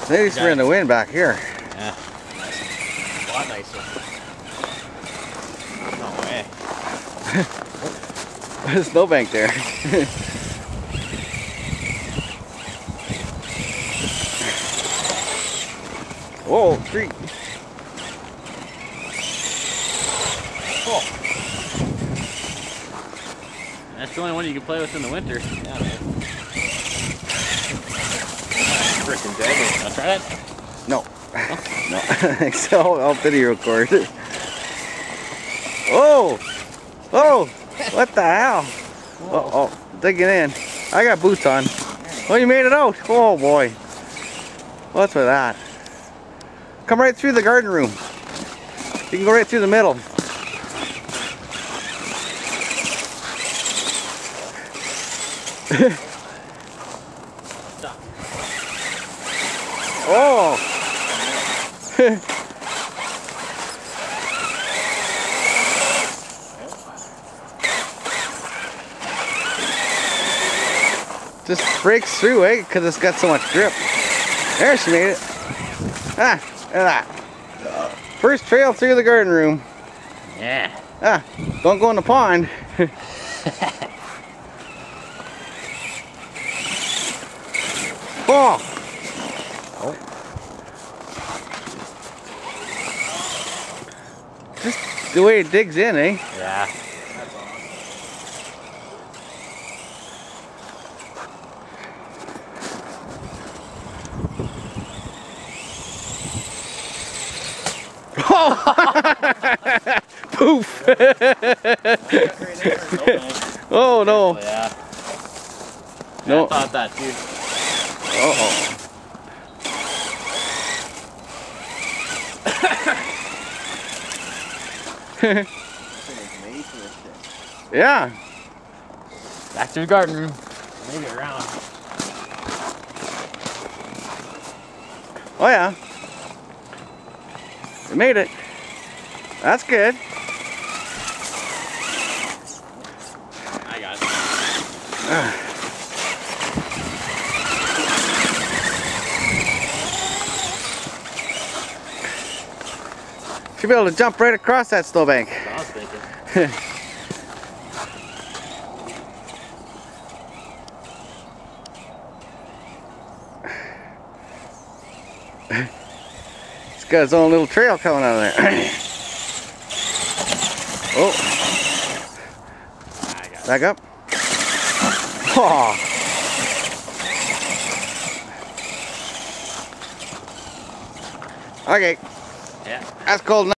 Maybe we're in the wind back here. Yeah. A lot nicer. No way. There's a snowbank there. Whoa, tree. Cool. That's the only one you can play with in the winter. Yeah, man. Freaking deadly. Wanna try that? No. No. I think so. I'll video record. Oh! Oh! What the hell? Uh oh, digging in. I got boots on. Oh, you made it out. Oh boy. What's with that? Come right through the garden room. You can go right through the middle. Oh! Just breaks through, eh? Because it's got so much grip. There, she made it. Ah, look at that. First trail through the garden room. Yeah. Ah, don't go in the pond. Oh! Oh. Just the way it digs in, eh? Yeah. Oh! Poof! Oh no! Yeah. No. I thought that too. Uh-oh. Yeah. Back to the garden room. Maybe around. Oh yeah. You made it. That's good. I got it. Should be able to jump right across that snowbank. That's what I was thinking. It's got its own little trail coming out of there. Oh. I got it. Back up. Oh. Okay. Yeah. That's cold enough.